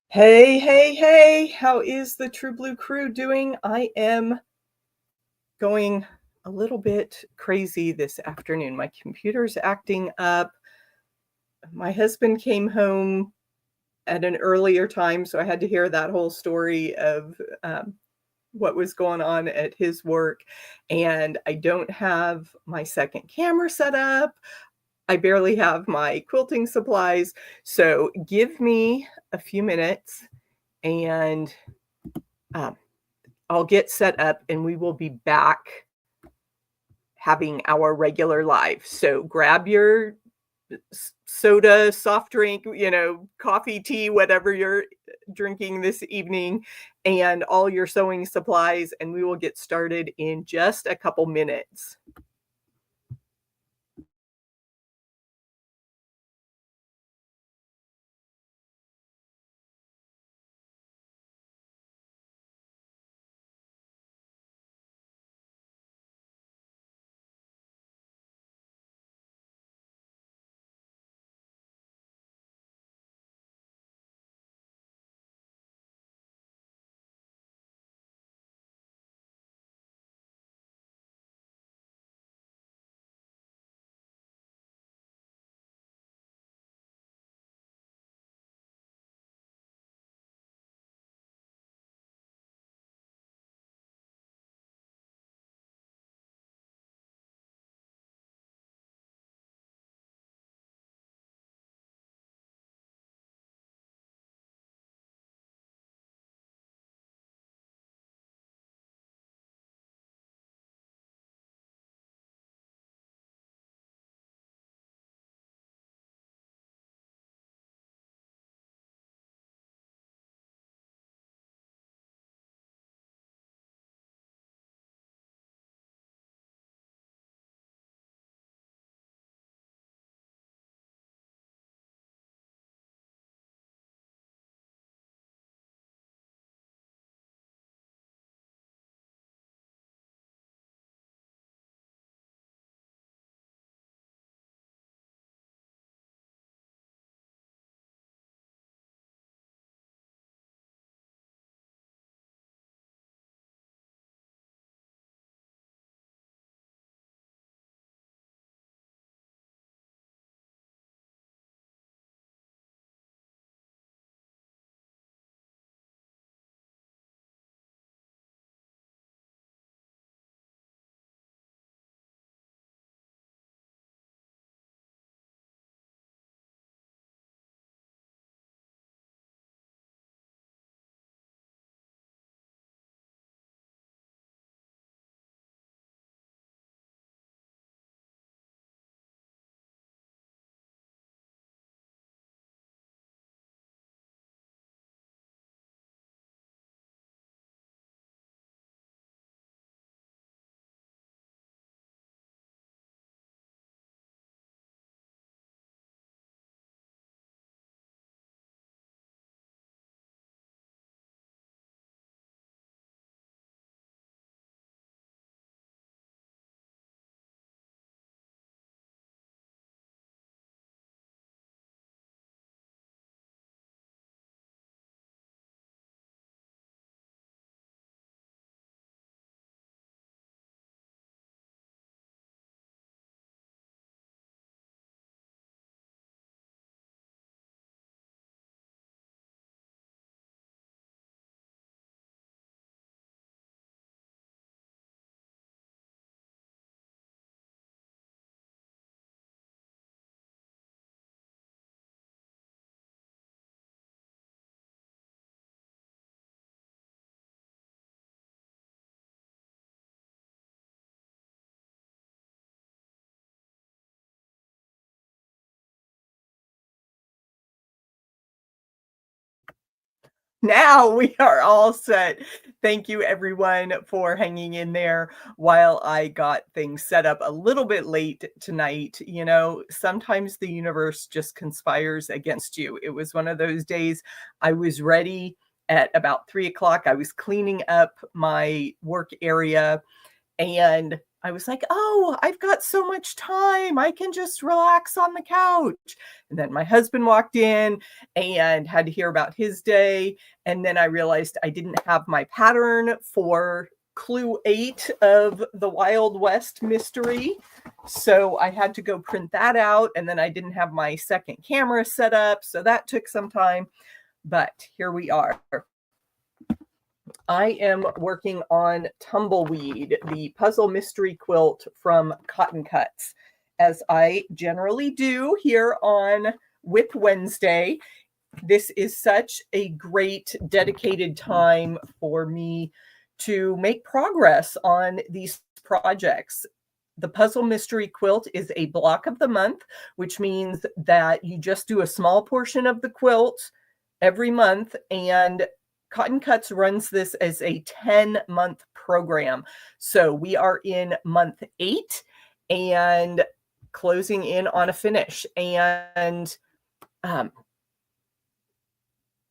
Hey, hey, hey, how is the True Blue crew doing? I am going a little bit crazy this afternoon. My computer's acting up. My husband came home at an earlier time, so I had to hear that whole story of what was going on at his work. And I don't have my second camera set up. I barely have my quilting supplies. So give me a few minutes and um, I'll get set up and we will be back having our regular live. So grab your soda, soft drink, coffee, tea, whatever you're drinking this evening, and all your sewing supplies, and we will get started in just a couple minutes. Now we are all set. Thank you everyone for hanging in there while I got things set up a little bit late tonight. Sometimes the universe just conspires against you. It was one of those days I was ready at about 3 o'clock. I was cleaning up my work area and I was like, oh, I've got so much time. I can just relax on the couch. And then my husband walked in and had to hear about his day. And then I realized I didn't have my pattern for Clue 8 of the Wild West mystery. So I had to go print that out. And then I didn't have my second camera set up. So that took some time. But here we are. I am working on Tumbleweed, the puzzle mystery quilt from Cotton Cuts, as I generally do here on With Wednesday. This is such a great dedicated time for me to make progress on these projects. The puzzle mystery quilt is a block of the month, which means that you just do a small portion of the quilt every month, and Cotton Cuts runs this as a 10-month program. So we are in month 8 and closing in on a finish. And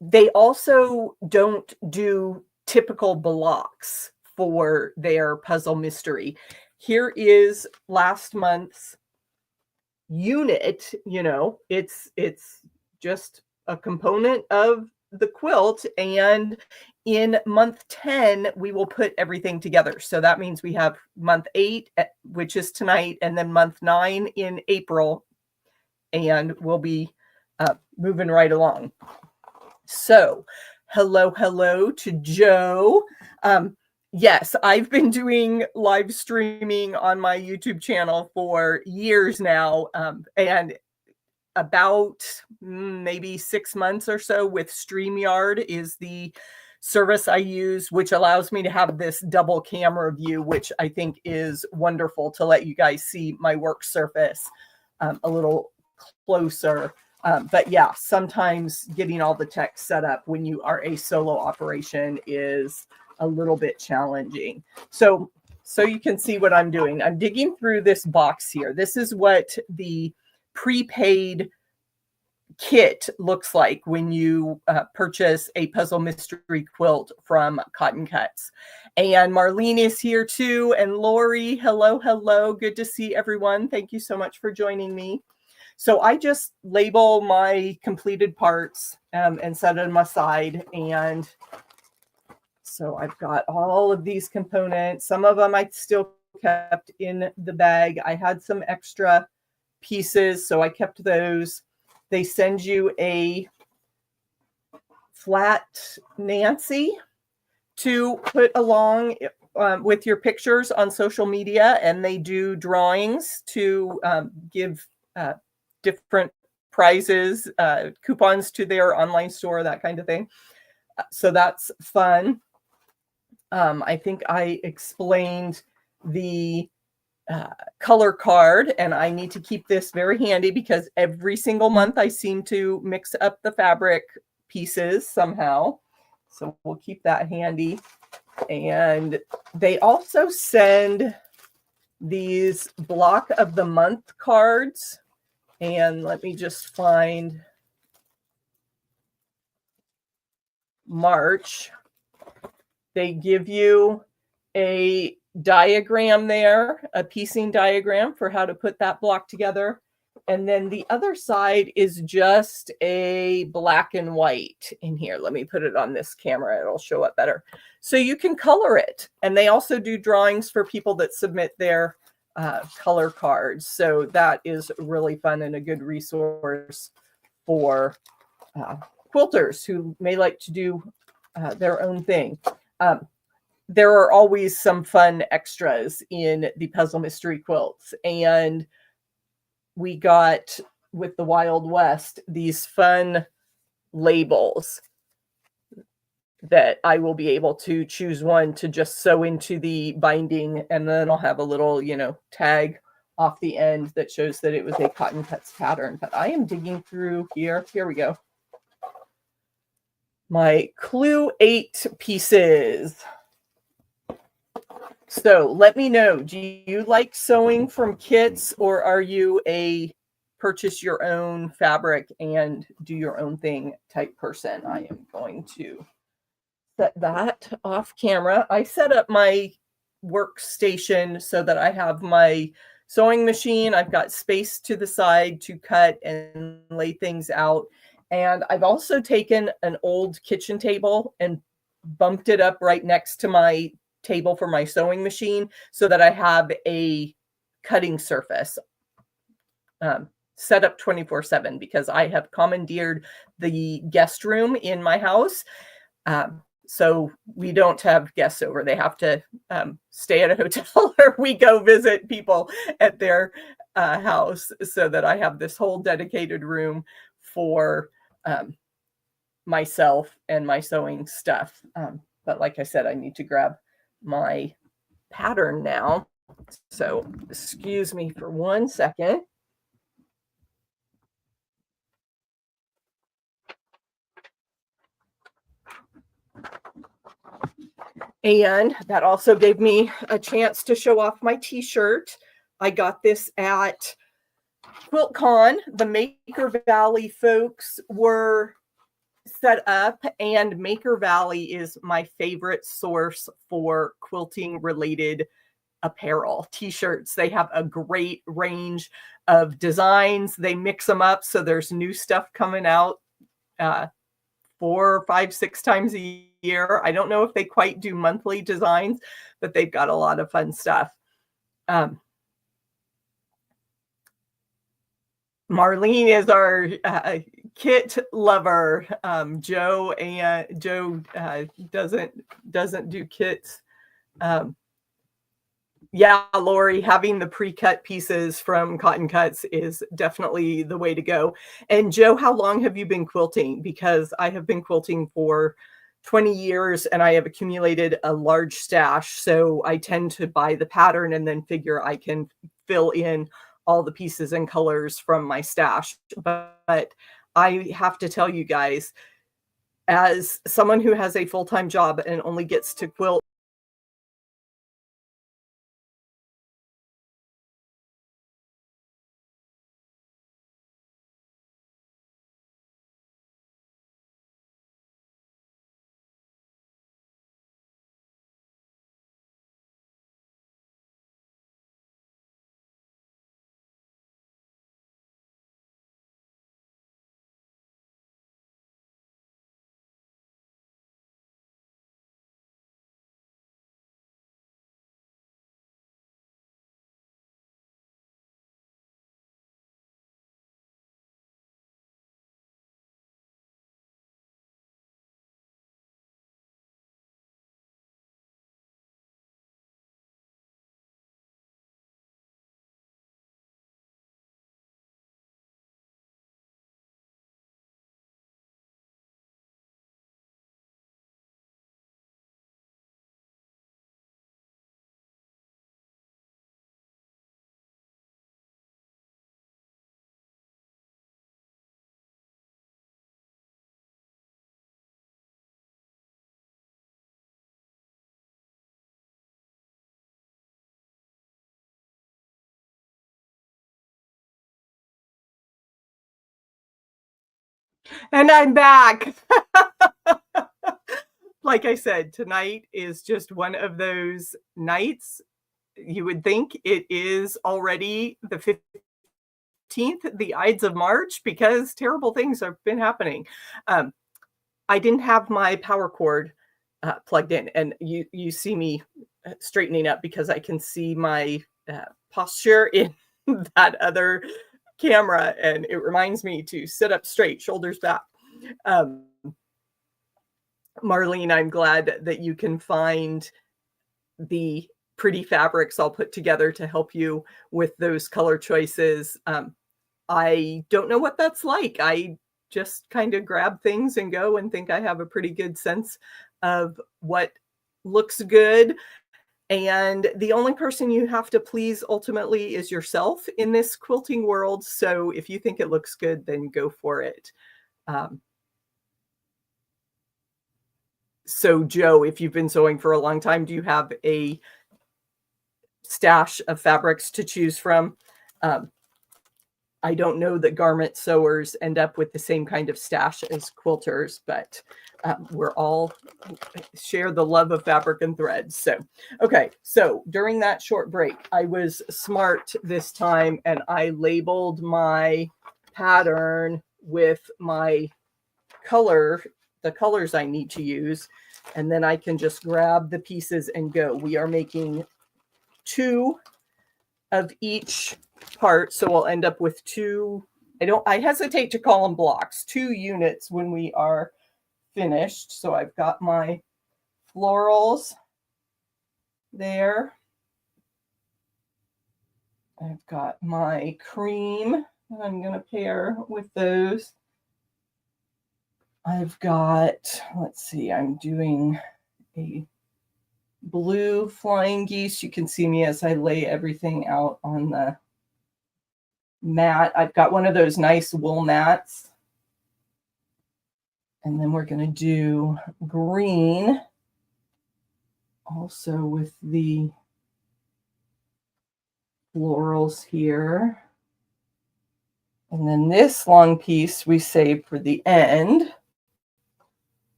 they also don't do typical blocks for their puzzle mystery. Here is last month's unit. You know, it's just a component of the quilt, and in month 10 we will put everything together. So that means we have month 8, which is tonight, and then month 9 in April, and we'll be moving right along. So hello to Joe. Yes, I've been doing live streaming on my YouTube channel for years now, and about maybe 6 months or so with StreamYard is the service I use, which allows me to have this double camera view, which I think is wonderful to let you guys see my work surface a little closer. But yeah, sometimes getting all the tech set up when you are a solo operation is a little bit challenging. So you can see what I'm doing. I'm digging through this box here. This is what the prepaid kit looks like when you purchase a puzzle mystery quilt from Cotton Cuts. And Marlene is here too, and Lori, hello, good to see everyone. Thank you so much for joining me. So I just label my completed parts and set them aside. And so I've got all of these components. Some of them I still kept in the bag. I had some extra pieces, so I kept those. They send you a flat Nancy to put along with your pictures on social media, and they do drawings to give different prizes, coupons to their online store, that kind of thing. So that's fun. I think I explained the color card, and I need to keep this very handy because every single month I seem to mix up the fabric pieces somehow. So we'll keep that handy. And they also send these block of the month cards. And let me just find March. They give you a diagram there, a piecing diagram for how to put that block together. And then the other side is just a black and white in here. Let me put it on this camera. It'll show up better. So you can color it. And they also do drawings for people that submit their color cards. So that is really fun and a good resource for quilters who may like to do their own thing. There are always some fun extras in the puzzle mystery quilts. And we got, with the Wild West, these fun labels that I will be able to choose one to just sew into the binding. And then I'll have a little, tag off the end that shows that it was a Cotton Cuts pattern. But I am digging through here. Here we go. My Clue 8 pieces. So let me know, do you like sewing from kits, or are you a purchase your own fabric and do your own thing type person? I am going to set that off camera. I set up my workstation so that I have my sewing machine. I've got space to the side to cut and lay things out. And I've also taken an old kitchen table and bumped it up right next to my table for my sewing machine so that I have a cutting surface set up 24/7, because I have commandeered the guest room in my house. So we don't have guests over. They have to stay at a hotel or we go visit people at their house, so that I have this whole dedicated room for myself and my sewing stuff. But like I said, I need to grab my pattern now. So excuse me for 1 second. And that also gave me a chance to show off my t-shirt. I got this at QuiltCon. The Maker Valley folks were set up, and Maker Valley is my favorite source for quilting related apparel, t-shirts. They have a great range of designs. They mix them up, so there's new stuff coming out 4, 5, 6 times a year. I don't know if they quite do monthly designs, but they've got a lot of fun stuff. Marlene is our kit lover. Joe doesn't do kits. Yeah, Lori, having the pre-cut pieces from Cotton Cuts is definitely the way to go. And Joe, how long have you been quilting? Because I have been quilting for 20 years and I have accumulated a large stash. So I tend to buy the pattern and then figure I can fill in all the pieces and colors from my stash. But I have to tell you guys, as someone who has a full-time job and only gets to quilt and I'm back. Like I said, tonight is just one of those nights. You would think it is already the 15th, the Ides of March, because terrible things have been happening. I didn't have my power cord plugged in, and you see me straightening up because I can see my posture in that other camera, and it reminds me to sit up straight, shoulders back. Marlene, I'm glad that you can find the pretty fabrics I'll put together to help you with those color choices. I don't know what that's like. I just kind of grab things and go and think I have a pretty good sense of what looks good. And the only person you have to please ultimately is yourself in this quilting world. So if you think it looks good, then go for it. So Joe, if you've been sewing for a long time, do you have a stash of fabrics to choose from? I don't know that garment sewers end up with the same kind of stash as quilters, but we're all share the love of fabric and threads. So, okay. So during that short break, I was smart this time and I labeled my pattern with my the colors I need to use. And then I can just grab the pieces and go. We are making 2 of each part. So we'll end up with 2. I hesitate to call them blocks, 2 units when we are finished. So I've got my florals there. I've got my cream that I'm going to pair with those. I've got, let's see, I'm doing a blue flying geese. You can see me as I lay everything out on the mat. I've got one of those nice wool mats. And then we're going to do green also with the florals here. And then this long piece we save for the end.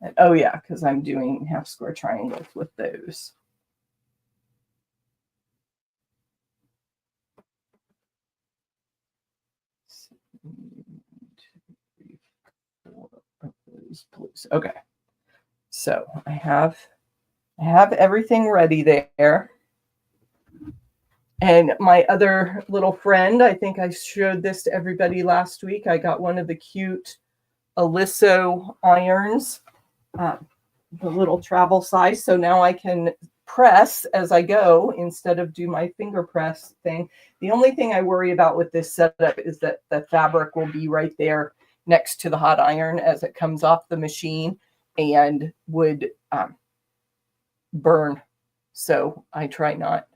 And, oh yeah, because I'm doing half square triangles with those. Okay, so I have everything ready there. And my other little friend, I think I showed this to everybody last week. I got one of the cute Aliso irons, the little travel size. So now I can press as I go instead of do my finger press thing. The only thing I worry about with this setup is that the fabric will be right there next to the hot iron as it comes off the machine and would burn. So I try not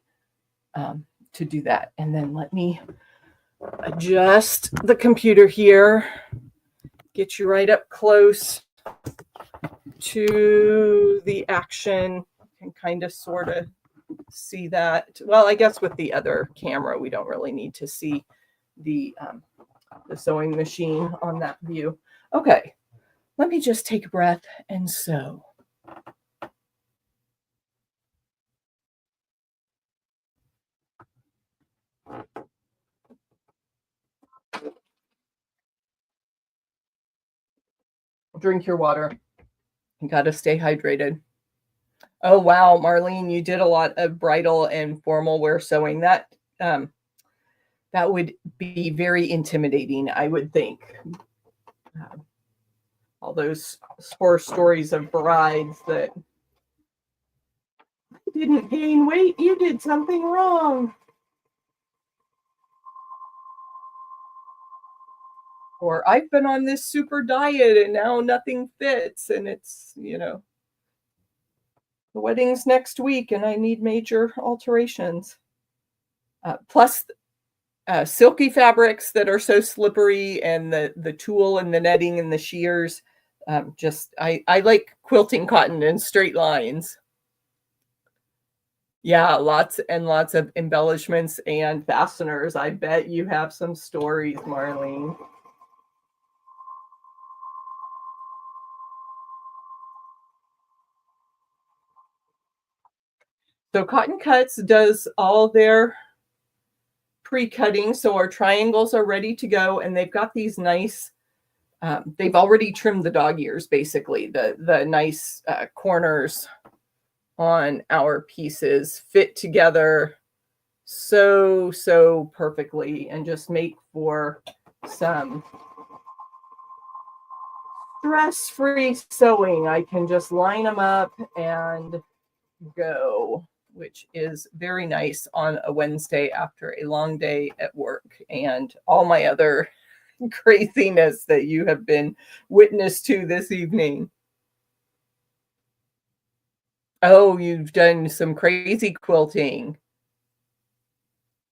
to do that. And then let me adjust the computer here, get you right up close to the action. You can kind of sort of see that. Well, I guess with the other camera, we don't really need to see the sewing machine on that view. Okay, let me just take a breath and sew. Drink your water. You got to stay hydrated. Oh, wow, Marlene, you did a lot of bridal and formal wear sewing. That would be very intimidating, I would think. All those horror stories of brides that didn't gain weight, you did something wrong. Or I've been on this super diet and now nothing fits, and it's, the wedding's next week and I need major alterations. Plus silky fabrics that are so slippery, and the tulle and the netting and the shears. I like quilting cotton in straight lines. Yeah, lots and lots of embellishments and fasteners. I bet you have some stories, Marlene. So Cotton Cuts does all their pre-cutting. So our triangles are ready to go, and they've got these nice, they've already trimmed the dog ears, basically. The nice corners on our pieces fit together so perfectly and just make for some stress-free sewing. I can just line them up and go, which is very nice on a Wednesday after a long day at work and all my other craziness that you have been witness to this evening. Oh, you've done some crazy quilting.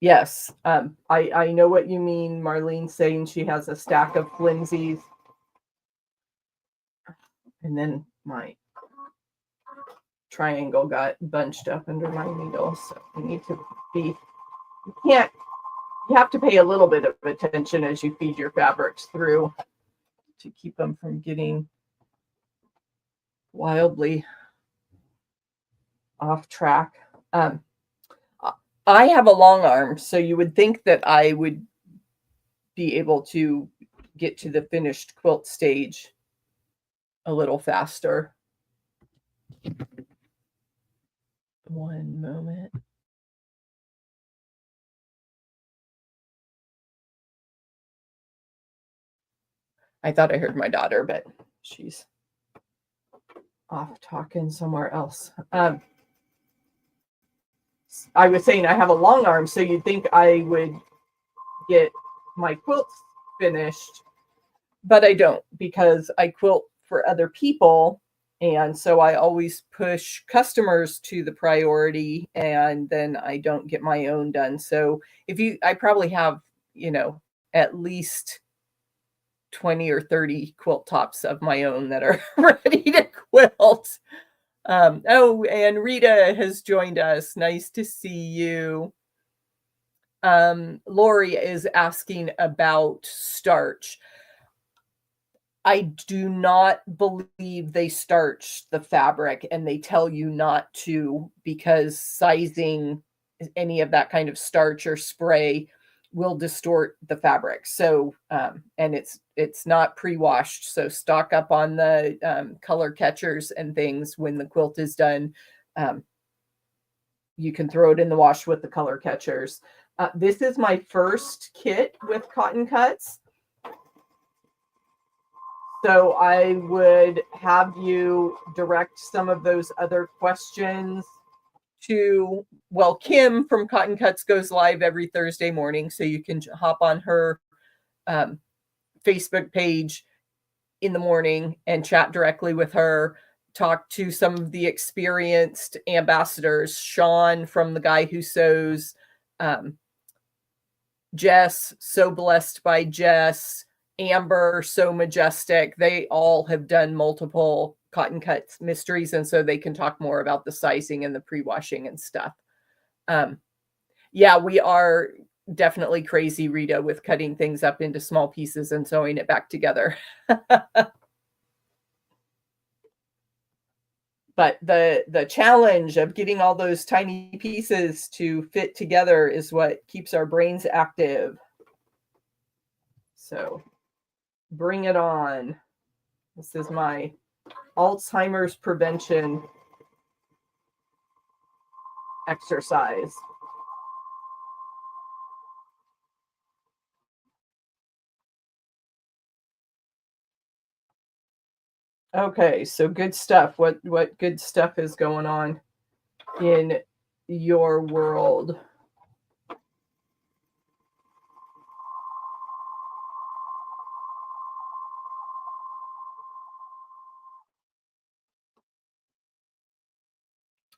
Yes, I know what you mean. Marlene saying she has a stack of flimsies. And then my triangle got bunched up under my needle. So I need to be, you you have to pay a little bit of attention as you feed your fabrics through to keep them from getting wildly off track. I have a long arm, so you would think that I would be able to get to the finished quilt stage a little faster. One moment. I thought I heard my daughter, but she's off talking somewhere else. I was saying I have a long arm, so you'd think I would get my quilts finished, but I don't, because I quilt for other people. And so I always push customers to the priority, and then I don't get my own done. So I probably have, at least 20 or 30 quilt tops of my own that are ready to quilt. Oh, and Rita has joined us. Nice to see you. Lori is asking about starch. I do not believe they starch the fabric, and they tell you not to, because sizing any of that kind of starch or spray will distort the fabric. So, and it's not pre-washed. So stock up on the color catchers and things when the quilt is done. You can throw it in the wash with the color catchers. This is my first kit with cotton cuts. So I would have you direct some of those other questions to, well, Kim from Cotton Cuts goes live every Thursday morning, so you can hop on her Facebook page in the morning and chat directly with her, talk to some of the experienced ambassadors, Sean from The Guy Who Sews, Jess, So Blessed by Jess, Amber, So Majestic. They all have done multiple cotton cuts mysteries, and so they can talk more about the sizing and the pre-washing and stuff. Yeah, we are definitely crazy, Rita, with cutting things up into small pieces and sewing it back together. But the challenge of getting all those tiny pieces to fit together is what keeps our brains active. So bring it on. This is my Alzheimer's prevention exercise. Okay, so good stuff. What good stuff is going on in your world?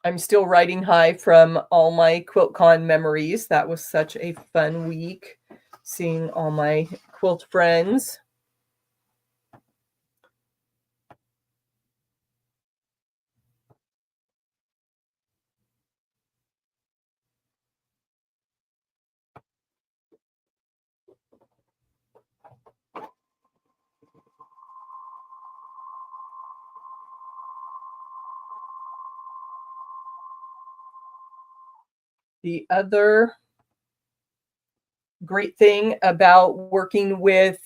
I'm still riding high from all my QuiltCon memories. That was such a fun week, seeing all my quilt friends. The other great thing about working with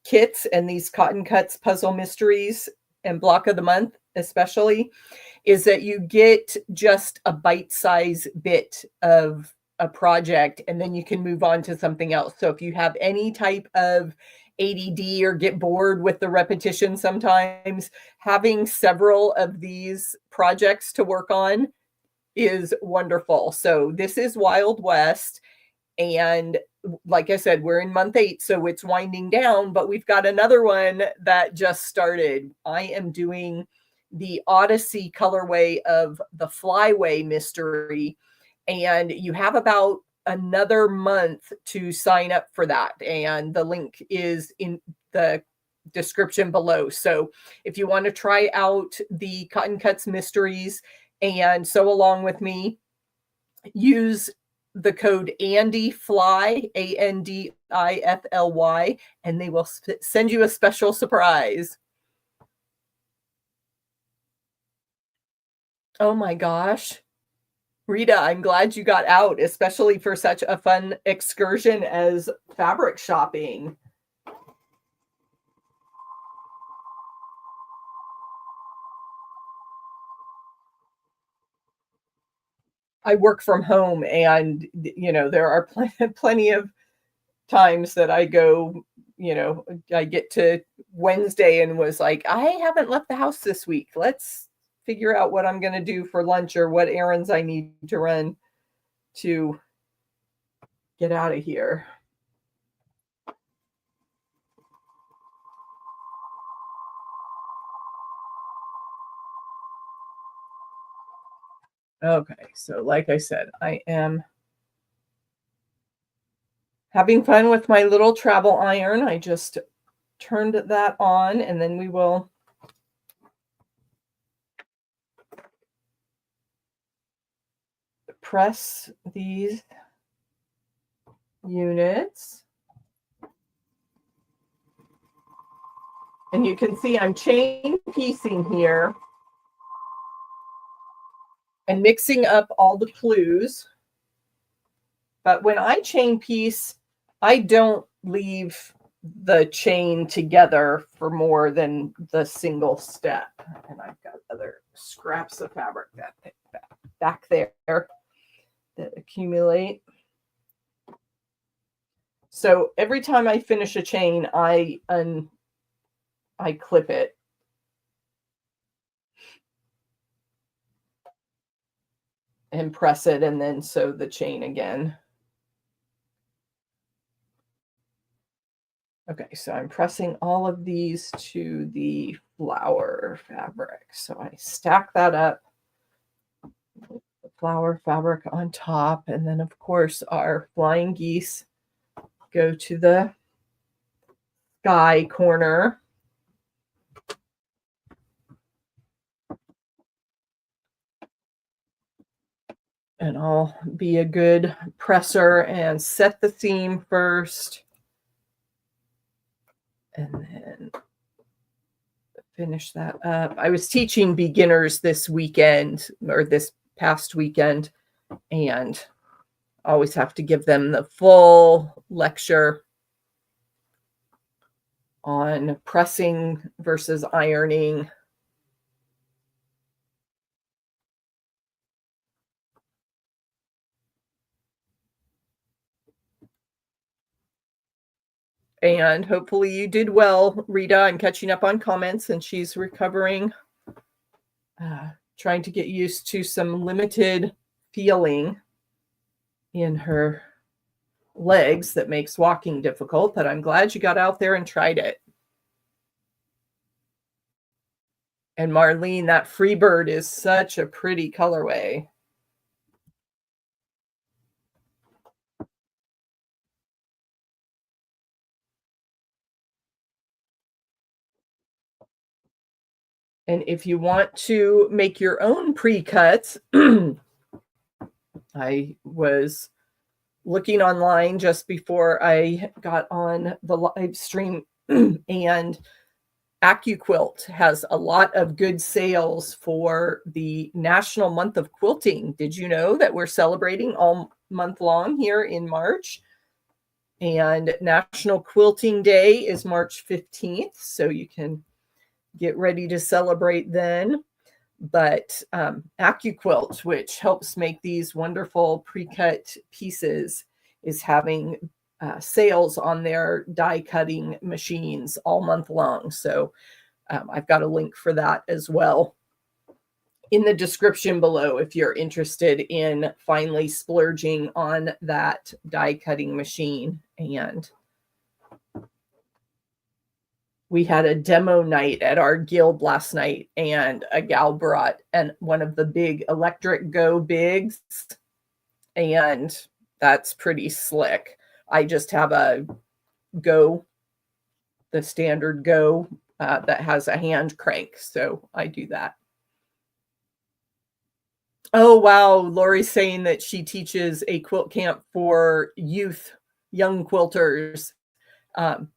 kits and these Cotton Cuts puzzle mysteries and block of the month especially is that you get just a bite-size bit of a project, and then you can move on to something else. So if you have any type of ADD or get bored with the repetition sometimes, having several of these projects to work on is wonderful. So this is Wild West. And like I said, we're in month 8, so it's winding down, but we've got another one that just started. I am doing the Odyssey colorway of the Flyway mystery, and you have about another month to sign up for that. And the link is in the description below. So if you want to try out the Cotton Cuts mysteries and sew along with me, use the code ANDIFLY, ANDIFLY, and they will send you a special surprise. Oh my gosh. Rita, I'm glad you got out, especially for such a fun excursion as fabric shopping. I work from home, and there are plenty of times that I go, I get to Wednesday and was like, I haven't left the house this week. Let's figure out what I'm going to do for lunch or what errands I need to run to get out of here. Okay, so like I said, I am having fun with my little travel iron. I just turned that on, and then we will press these units. And you can see I'm chain piecing here and mixing up all the clues. But when I chain piece, I don't leave the chain together for more than the single step. And I've got other scraps of fabric back there that accumulate. So every time I finish a chain, I clip it. And press it and then sew the chain again. Okay, so I'm pressing all of these to the flower fabric. So I stack that up, the flower fabric on top, and then of course our flying geese go to the sky corner. And I'll be a good presser and set the seam first. And then finish that up. I was teaching beginners this weekend, or this past weekend, and always have to give them the full lecture on pressing versus ironing. And hopefully you did well, Rita. I'm catching up on comments, and she's recovering, trying to get used to some limited feeling in her legs that makes walking difficult, but I'm glad you got out there and tried it. And Marlene, that free bird is such a pretty colorway. And if you want to make your own pre-cuts, I was looking online just before I got on the live stream, and AccuQuilt has a lot of good sales for the National Month of Quilting. Did you know that we're celebrating all month long here in March? And National Quilting Day is March 15th, so you can get ready to celebrate then. But AccuQuilt, which helps make these wonderful pre-cut pieces, is having sales on their die cutting machines all month long. So I've got a link for that as well in the description below if you're interested in finally splurging on that die cutting machine. And we had a demo night at our guild last night, and a gal brought one of the big electric Go Bigs, and that's pretty slick. I just have a Go, the standard Go that has a hand crank, so I do that. Oh, wow. Lori's saying that she teaches a quilt camp for youth, young quilters. Um,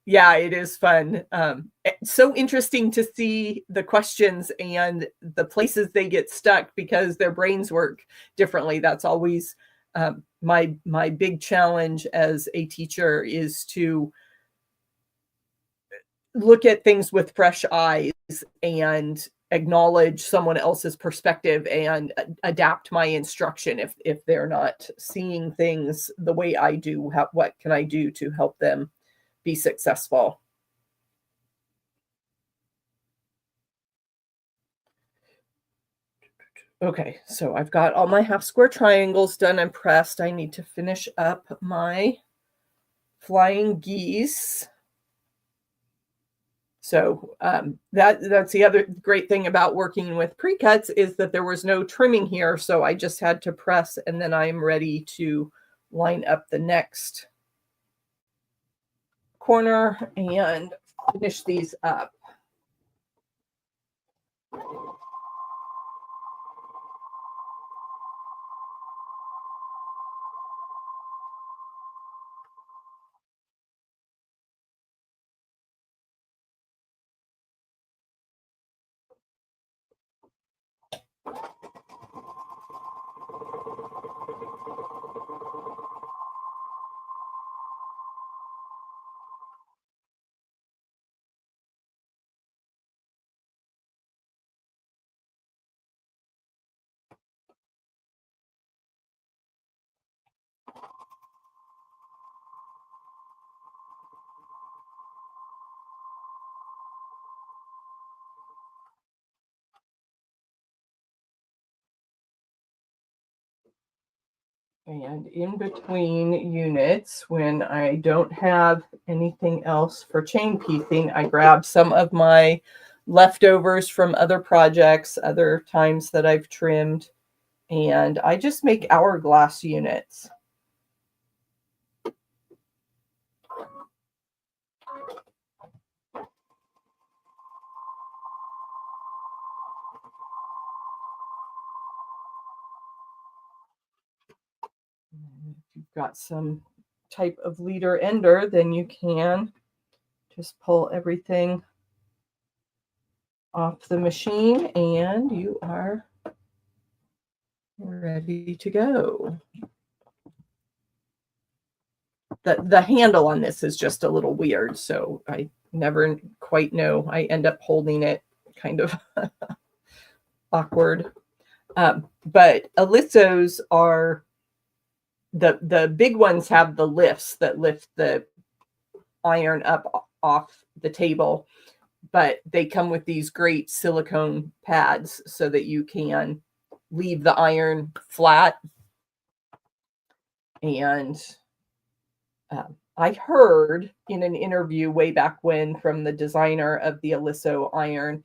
yeah, it is fun. It's so interesting to see the questions and the places they get stuck because their brains work differently. That's always my big challenge as a teacher, is to look at things with fresh eyes and acknowledge someone else's perspective and adapt my instruction if they're not seeing things the way I do. What can I do to help them be successful? Okay, so I've got all my half square triangles done and pressed. I need to finish up my flying geese. So that's the other great thing about working with pre-cuts, is that there was no trimming here. So I just had to press, and then I'm ready to line up the next corner and finish these up. And in between units, when I don't have anything else for chain piecing, I grab some of my leftovers from other projects, other times that I've trimmed, and I just make hourglass units. If you've got some type of leader ender, then you can just pull everything off the machine and you are ready to go. The handle on this is just a little weird, so I never quite know. I end up holding it kind of awkward. But alissos are the big ones, have the lifts that lift the iron up off the table, but they come with these great silicone pads so that you can leave the iron flat. And I heard in an interview way back when from the designer of the Aliso iron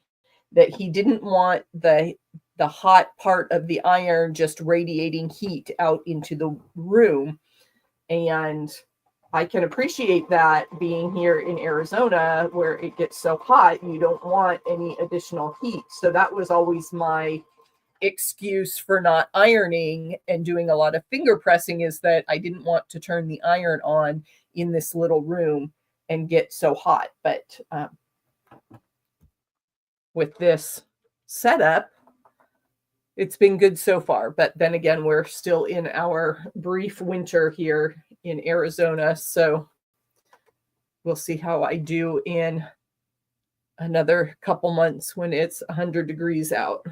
that he didn't want the hot part of the iron just radiating heat out into the room. And I can appreciate that, being here in Arizona where it gets so hot, you don't want any additional heat. So that was always my excuse for not ironing and doing a lot of finger pressing, is that I didn't want to turn the iron on in this little room and get so hot. But with this setup, it's been good so far. But then again, we're still in our brief winter here in Arizona. So we'll see how I do in another couple months when it's 100 degrees out.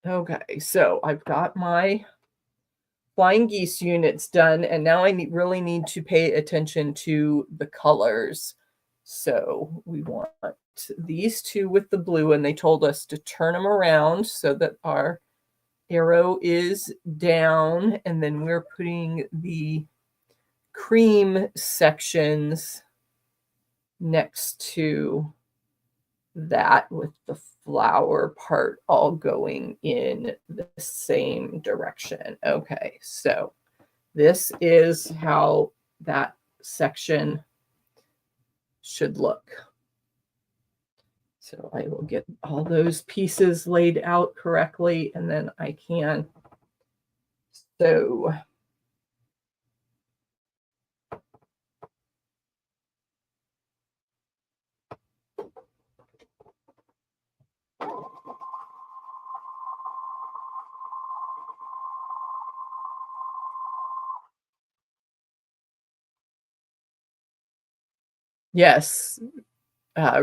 Okay, so I've got my flying geese units done, and now I really need to pay attention to the colors. So we want these two with the blue, and they told us to turn them around so that our arrow is down, and then we're putting the cream sections next to that, with the flower part all going in the same direction. Okay, so this is how that section should look. So I will get all those pieces laid out correctly, and then I can sew. Yes,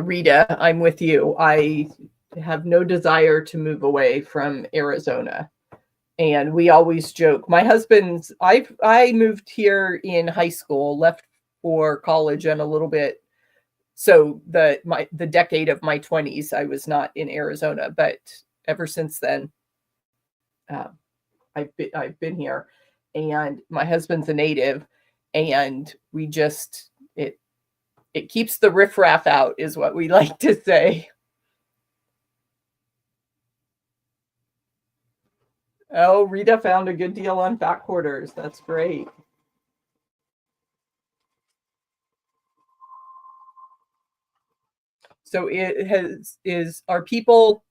Rita, I'm with you. I have no desire to move away from Arizona. And we always joke. My husband's I moved here in high school, left for college and a little bit. So the decade of my 20s, I was not in Arizona, but ever since then, uh, I've been here. And my husband's a native, and we just it keeps the riffraff out, is what we like to say. Oh, Rita found a good deal on fat quarters. That's great. So are people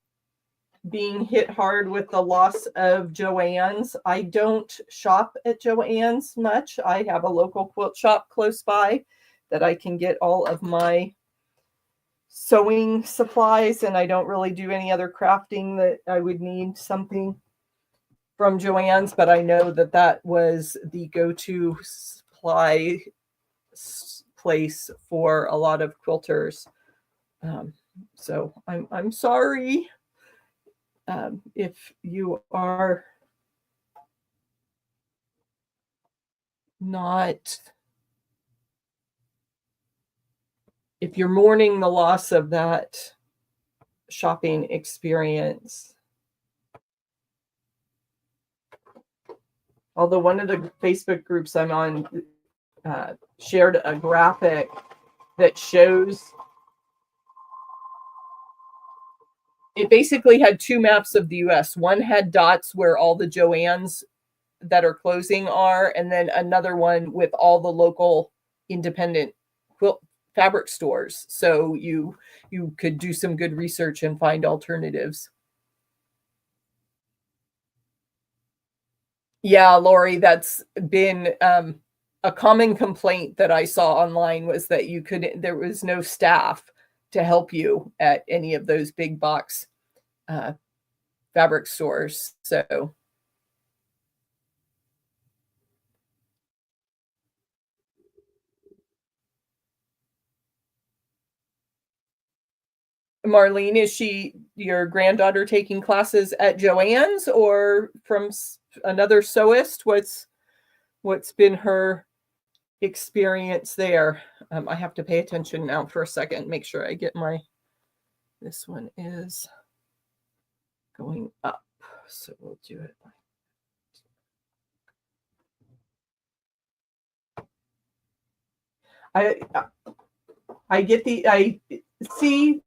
being hit hard with the loss of Joann's? I don't shop at Joann's much. I have a local quilt shop close by that I can get all of my sewing supplies, and I don't really do any other crafting that I would need something from Joann's, but I know that that was the go-to supply place for a lot of quilters. So I'm sorry if you are not, if you're mourning the loss of that shopping experience. Although one of the Facebook groups I'm on shared a graphic that shows, it basically had two maps of the US. One had dots where all the Joann's that are closing are, and then another one with all the local independent quilt fabric stores. So you could do some good research and find alternatives. Yeah, Lori, that's been a common complaint that I saw online, was that there was no staff to help you at any of those big box fabric stores. So Marlene, is your granddaughter taking classes at Joann's or from another sewist? What's been her experience there? I have to pay attention now for a second, make sure I get this one is going up. So we'll do it. I see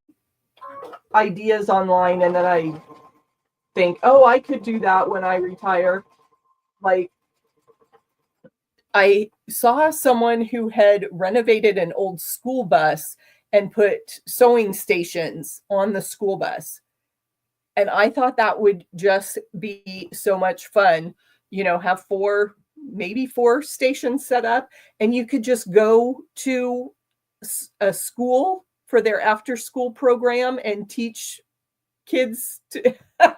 ideas online, and then I think, oh, I could do that when I retire. Like, I saw someone who had renovated an old school bus and put sewing stations on the school bus. And I thought that would just be so much fun, have maybe four stations set up, and you could just go to a school for their after school program and teach kids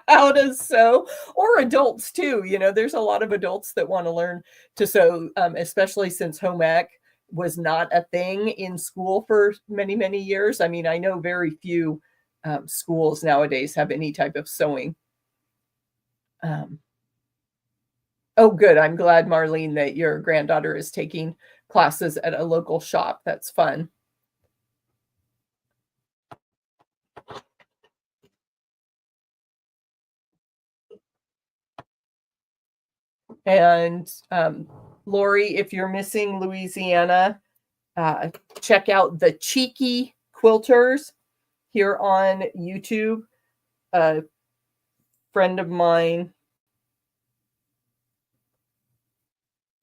how to sew, or adults too. There's a lot of adults that want to learn to sew, especially since home ec was not a thing in school for many, many years. I mean, I know very few schools nowadays have any type of sewing. Oh, good. I'm glad, Marlene, that your granddaughter is taking classes at a local shop. That's fun. And Lori, if you're missing Louisiana, check out the Cheeky Quilters here on YouTube. A friend of mine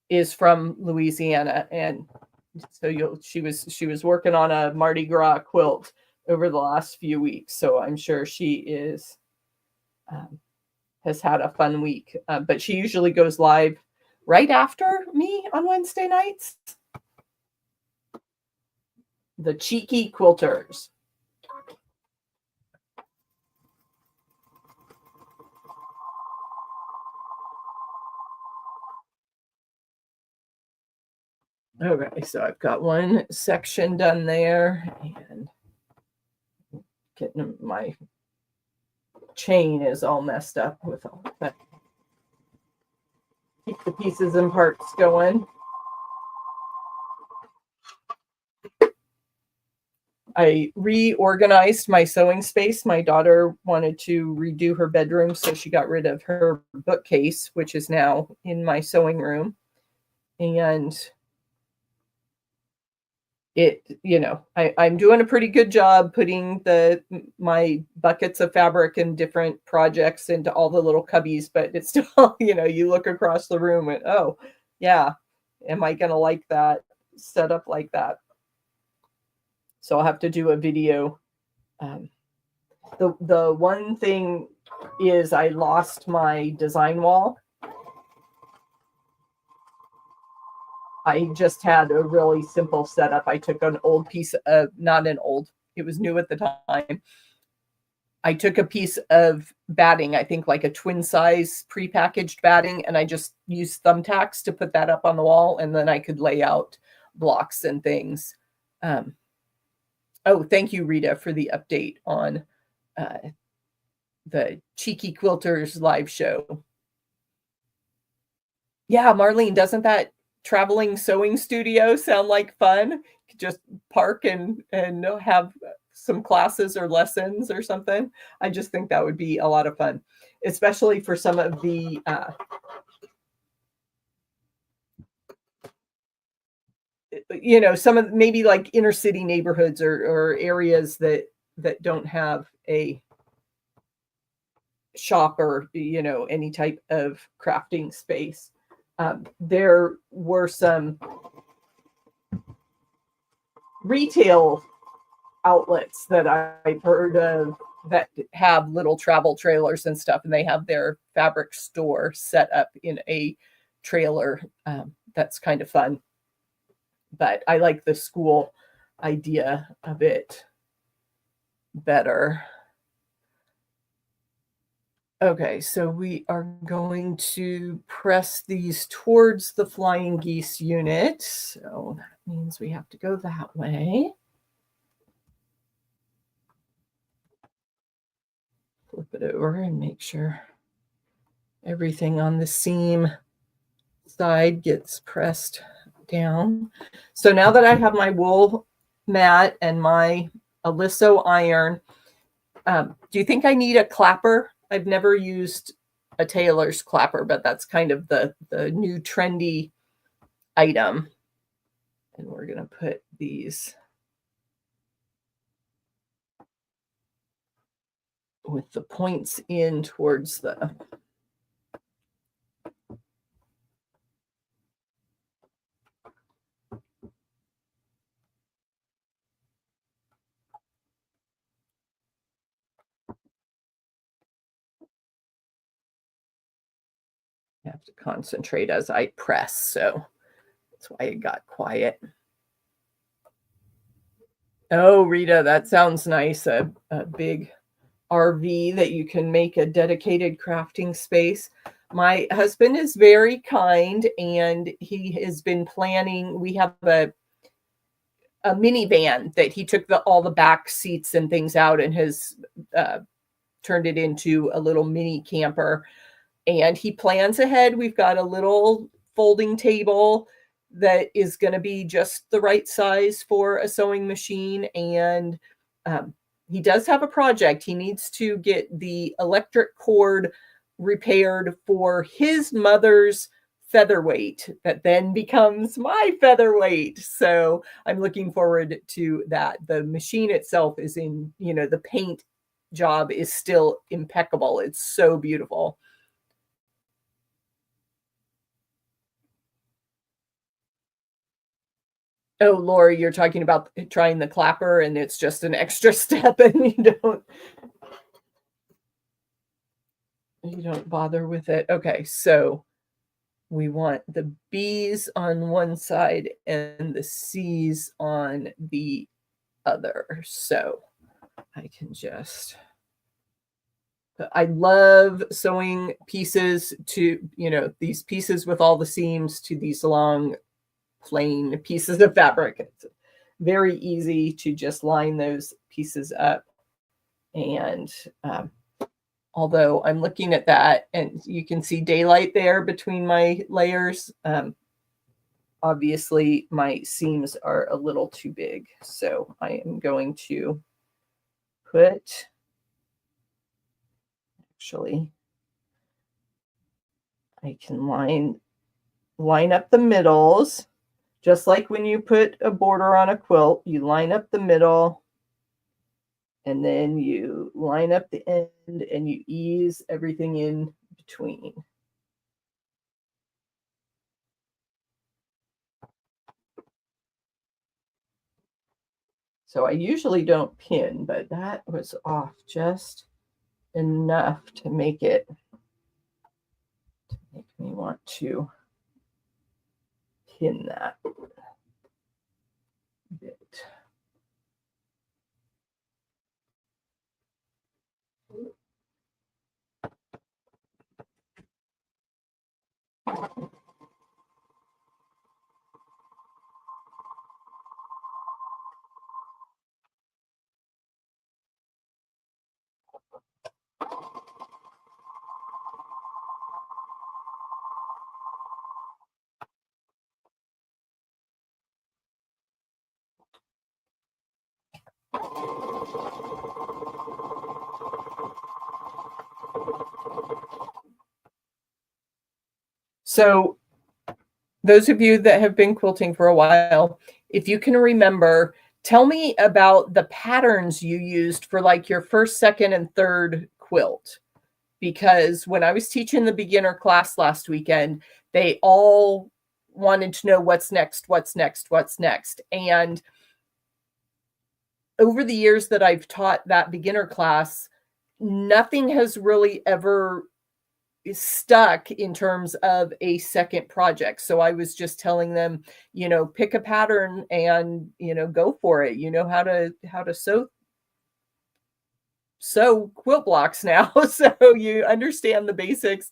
is from Louisiana, and so she was working on a Mardi Gras quilt over the last few weeks. So I'm sure she has had a fun week. But she usually goes live right after me on Wednesday nights. The Cheeky Quilters. Okay, so I've got one section done there, and getting my chain is all messed up with all that. Keep the pieces and parts going. I reorganized my sewing space. My daughter wanted to redo her bedroom, so she got rid of her bookcase, which is now in my sewing room. And I'm doing a pretty good job putting my buckets of fabric and different projects into all the little cubbies, but it's still, you look across the room and, oh, yeah, am I going to like that set up like that? So I'll have to do a video. The one thing is I lost my design wall. I just had a really simple setup. I took an old piece of, it was new at the time. I took a piece of batting, I think like a twin size prepackaged batting, and I just used thumbtacks to put that up on the wall, and then I could lay out blocks and things. Oh, thank you, Rita, for the update on the Cheeky Quilters live show. Yeah, Marlene, doesn't that traveling sewing studio sound like fun? Just park and have some classes or lessons or something. I just think that would be a lot of fun, especially for some of the some of maybe like inner city neighborhoods or areas that don't have a shop or any type of crafting space. There were some retail outlets that I've heard of that have little travel trailers and stuff, and they have their fabric store set up in a trailer. That's kind of fun. But I like the school idea of it better. Okay, so we are going to press these towards the flying geese unit. So that means we have to go that way. Flip it over and make sure everything on the seam side gets pressed down. So now that I have my wool mat and my Aliso iron, do you think I need a clapper? I've never used a tailor's clapper, but that's kind of the new trendy item. And we're going to put these with the points in towards the I have to concentrate as I press, so that's why it got quiet. Oh, Rita, that sounds nice. A big RV that you can make a dedicated crafting space. My husband is very kind, and he has been planning. We have a minivan that he took all the back seats and things out and has turned it into a little mini camper. And he plans ahead. We've got a little folding table that is going to be just the right size for a sewing machine. And he does have a project. He needs to get the electric cord repaired for his mother's featherweight that then becomes my featherweight. So I'm looking forward to that. The machine itself is in, the paint job is still impeccable. It's so beautiful. Oh, Laura, you're talking about trying the clapper and it's just an extra step and you don't bother with it. Okay, so we want the B's on one side and the C's on the other. So I can just, I love sewing pieces to, these pieces with all the seams to these long plain pieces of fabric. It's very easy to just line those pieces up. And although I'm looking at that and you can see daylight there between my layers, obviously my seams are a little too big. So I am going to put, actually, I can line up the middles, just like when you put a border on a quilt, you line up the middle and then you line up the end and you ease everything in between. So I usually don't pin, but that was off just enough to make me want to pin that bit. So those of you that have been quilting for a while, if you can remember, tell me about the patterns you used for like your first, second, and third quilt. Because when I was teaching the beginner class last weekend, they all wanted to know what's next, what's next, what's next. And over the years that I've taught that beginner class, nothing has really ever stuck in terms of a second project. So I was just telling them, pick a pattern and, go for it. You know how to sew quilt blocks now. So you understand the basics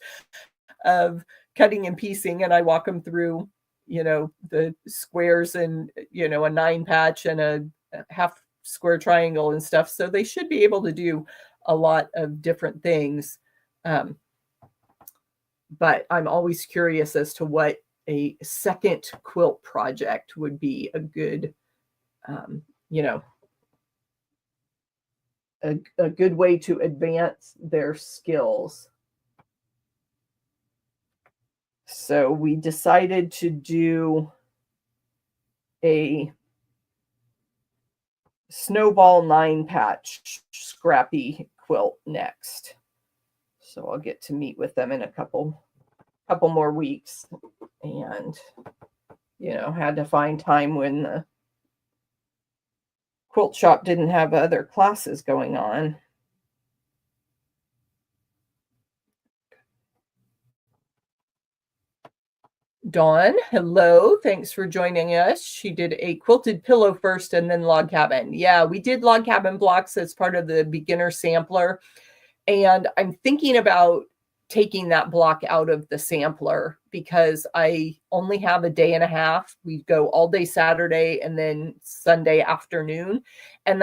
of cutting and piecing, and I walk them through, the squares and, a 9 patch and a half square triangle and stuff. So they should be able to do a lot of different things. But I'm always curious as to what a second quilt project would be a good, a good way to advance their skills. So we decided to do a snowball 9 patch scrappy quilt next. So I'll get to meet with them in a couple more weeks, and had to find time when the quilt shop didn't have other classes going on. Dawn, hello. Thanks for joining us. She did a quilted pillow first and then log cabin. Yeah, we did log cabin blocks as part of the beginner sampler. And I'm thinking about taking that block out of the sampler because I only have a day and a half. We go all day Saturday and then Sunday afternoon. And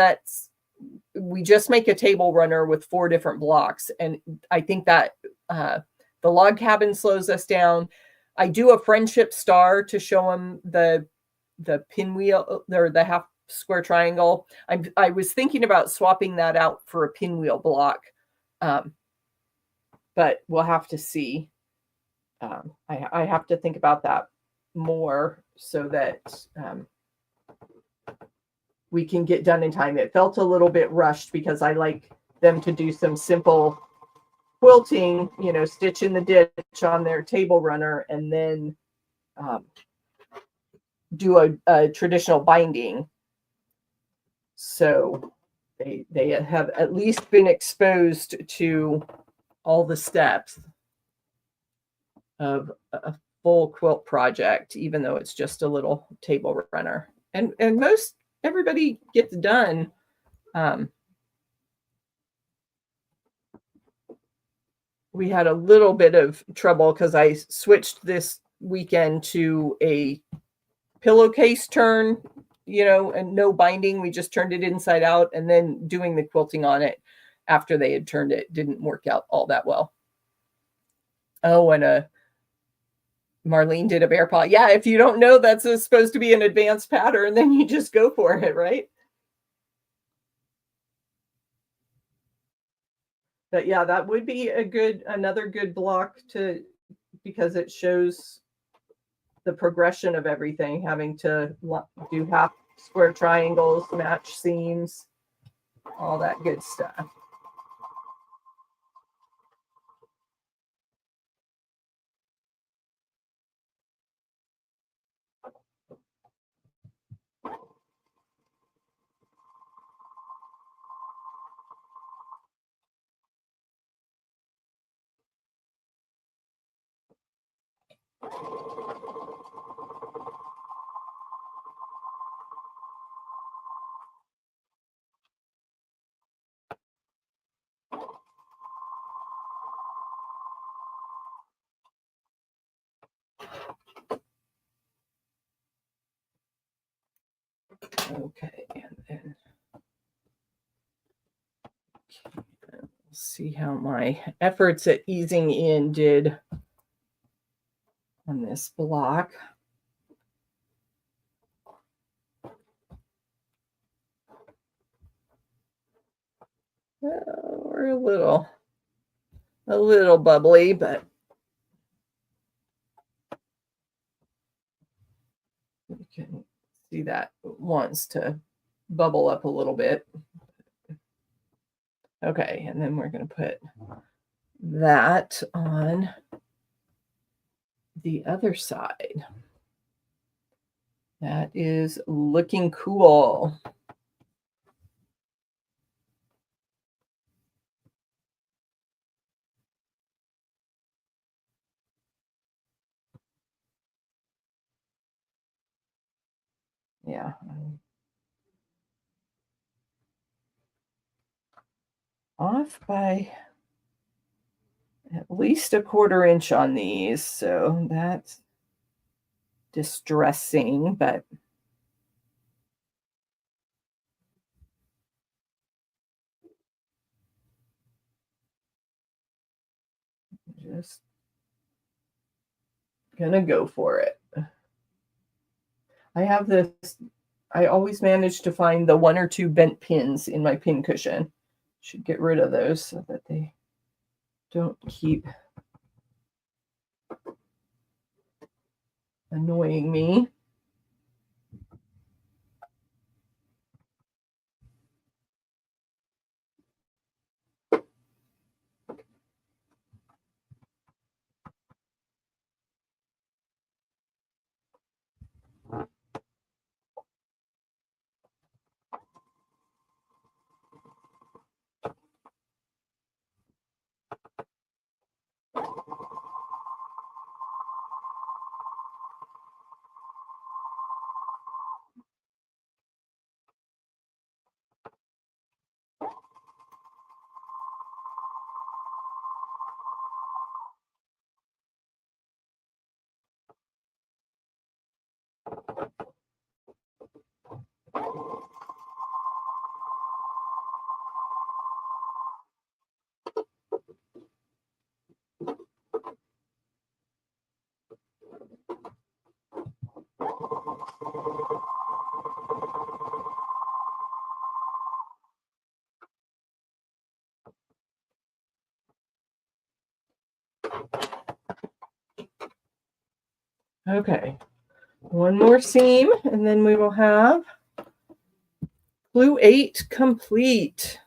we just make a table runner with 4 different blocks. And I think that the log cabin slows us down. I do a friendship star to show them the pinwheel or the half square triangle. I was thinking about swapping that out for a pinwheel block. But we'll have to see. I have to think about that more so that we can get done in time. It felt a little bit rushed because I like them to do some simple quilting, stitch in the ditch on their table runner and then do a traditional binding. So they have at least been exposed to all the steps of a full quilt project, even though it's just a little table runner. And most everybody gets done. We had a little bit of trouble because I switched this weekend to a pillowcase turn, you know, and no binding. We just turned it inside out, and then doing the quilting on it after they had turned it didn't work out all that well. Oh, and Marlene did a bear paw. Yeah, if you don't know that's supposed to be an advanced pattern, then you just go for it, right? But yeah, that would be another good block to, because it shows the progression of everything, having to do half square triangles, match seams, all that good stuff. Okay, and then we'll see how my efforts at easing in did on this block. Well, we're a little bubbly, but you can see that it wants to bubble up a little bit. Okay, and then we're going to put that on the other side. That is looking cool. Yeah. Off by at least a 1/4 inch on these, so that's distressing, but just gonna go for it. I have this, I always manage to find the 1 or 2 bent pins in my pin cushion. Should get rid of those so that they don't keep annoying me. Okay, one more seam, and then we will have Blue 8 complete.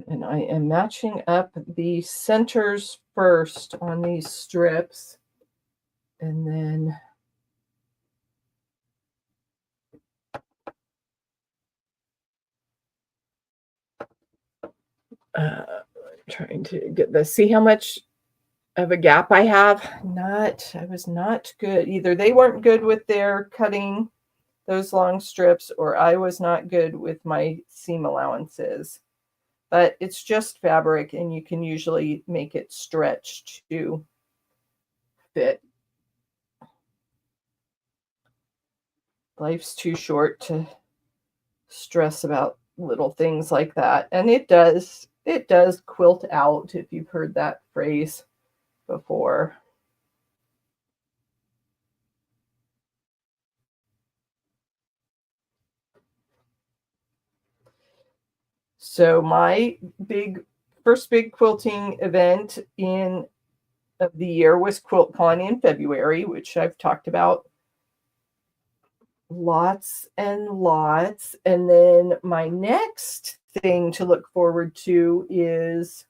And I am matching up the centers first on these strips, and then trying to get this. See how much of a gap I have? I was not good. Either they weren't good with their cutting those long strips, or I was not good with my seam allowances. But it's just fabric, and you can usually make it stretch to fit. Life's too short to stress about little things like that. And it does quilt out, if you've heard that phrase before. So my first big quilting event of the year was QuiltCon in February, which I've talked about lots and lots. And then my next thing to look forward to is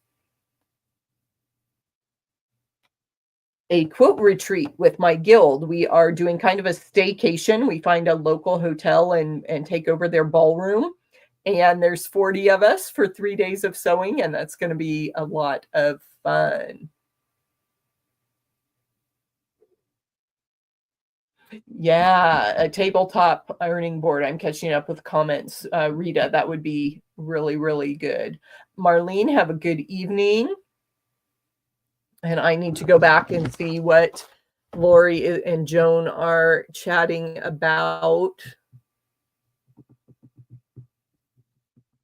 a quilt retreat with my guild. We are doing kind of a staycation. We find a local hotel and take over their ballroom. And there's 40 of us for 3 days of sewing, and that's going to be a lot of fun. Yeah, a tabletop ironing board. I'm catching up with comments. Rita, that would be really, really good. Marlene, have a good evening. And I need to go back and see what Lori and Joan are chatting about.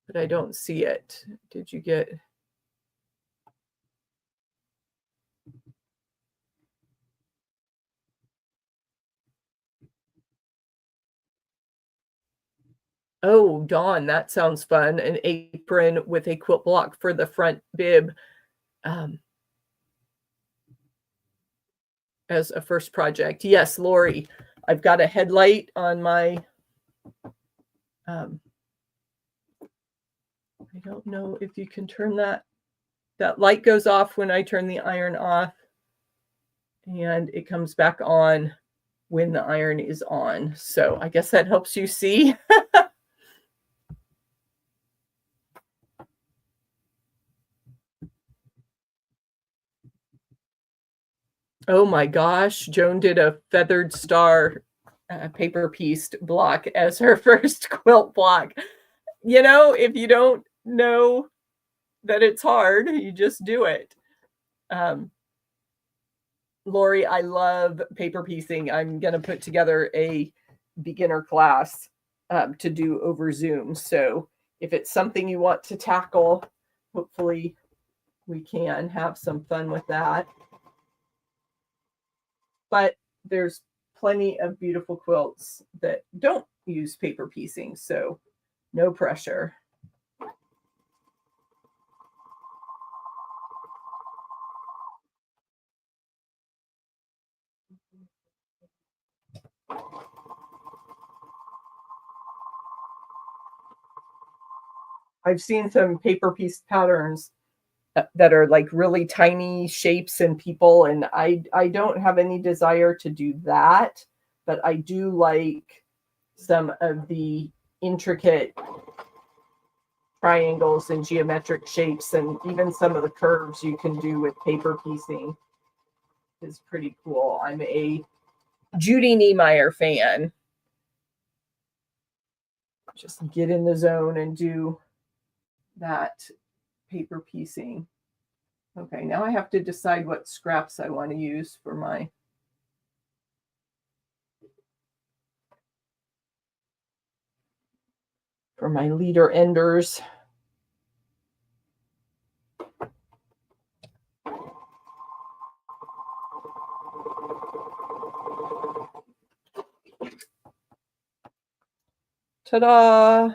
But I don't see it. Did you get... Oh, Dawn, that sounds fun. An apron with a quilt block for the front bib as a first project. Yes, Lori, I've got a headlight on my... I don't know if you can turn that. That light goes off when I turn the iron off, and it comes back on when the iron is on. So I guess that helps you see. Oh my gosh, Joan did a feathered star paper pieced block as her first quilt block. You know, if you don't know that it's hard, you just do it. Lori, I love paper piecing. I'm going to put together a beginner class to do over Zoom. So if it's something you want to tackle, hopefully we can have some fun with that. But there's plenty of beautiful quilts that don't use paper piecing, so no pressure. I've seen some paper piece patterns that are like really tiny shapes and people, and I don't have any desire to do that, but I do like some of the intricate triangles and geometric shapes, and even some of the curves you can do with paper piecing is pretty cool. I'm a Judy Niemeyer fan. Just get in the zone and do that paper piecing. Okay, now I have to decide what scraps I want to use for my leader enders. Ta-da!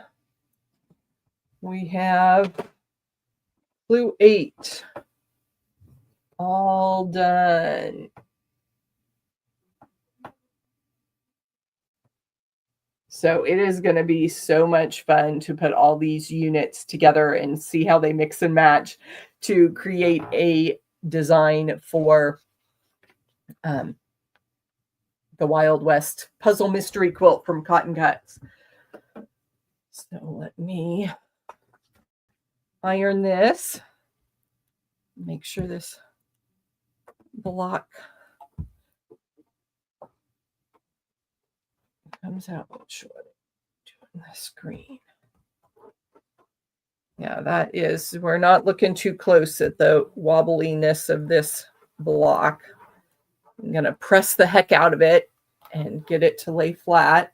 We have Blue 8 all done. So it is going to be so much fun to put all these units together and see how they mix and match to create a design for the Wild West Puzzle Mystery Quilt from Cotton Cuts. So let me iron this. Make sure this block comes out short. Doing the screen. Yeah, that is, we're not looking too close at the wobbliness of this block. I'm going to press the heck out of it and get it to lay flat.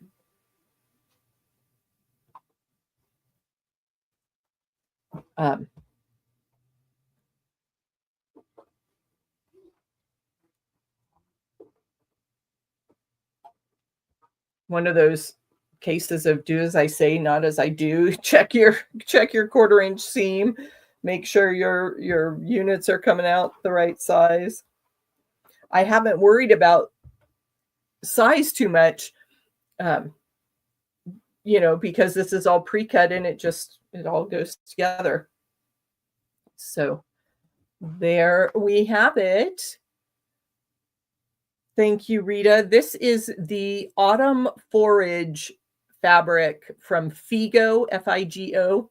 One of those cases of do as I say, not as I do. Check your 1/4 inch seam. Make sure your units are coming out the right size. I haven't worried about size too much, you know, because this is all pre-cut and it all goes together. So there we have it. Thank you, Rita. This is the Autumn Forage fabric from Figo, F-I-G-O.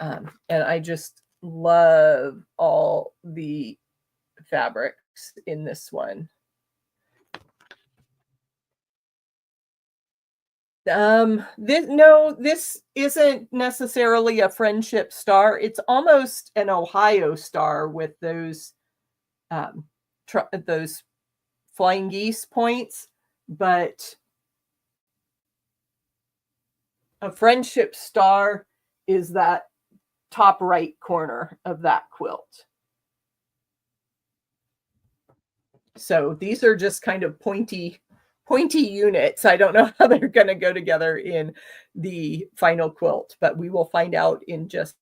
And I just love all the fabrics in this one. This isn't necessarily a friendship star. It's almost an Ohio star with those flying geese points, but a friendship star is that top right corner of that quilt. So these are just kind of pointy units. I don't know how they're going to go together in the final quilt, but we will find out in just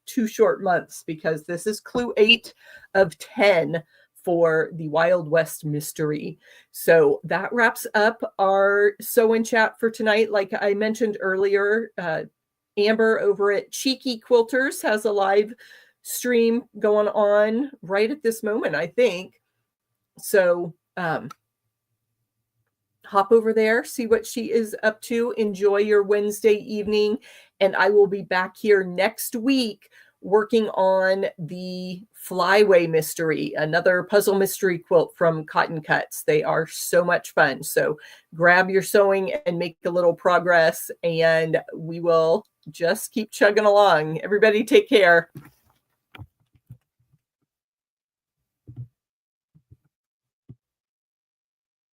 2 short months, because this is clue 8 of 10 for the Wild West mystery. So that wraps up our sew and chat for tonight. Like I mentioned earlier, Amber over at Cheeky Quilters has a live stream going on right at this moment, I think. So hop over there, see what she is up to. Enjoy your Wednesday evening. And I will be back here next week working on the Flyway mystery, another puzzle mystery quilt from Cotton Cuts. They are so much fun. So grab your sewing and make a little progress, and we will just keep chugging along. Everybody take care.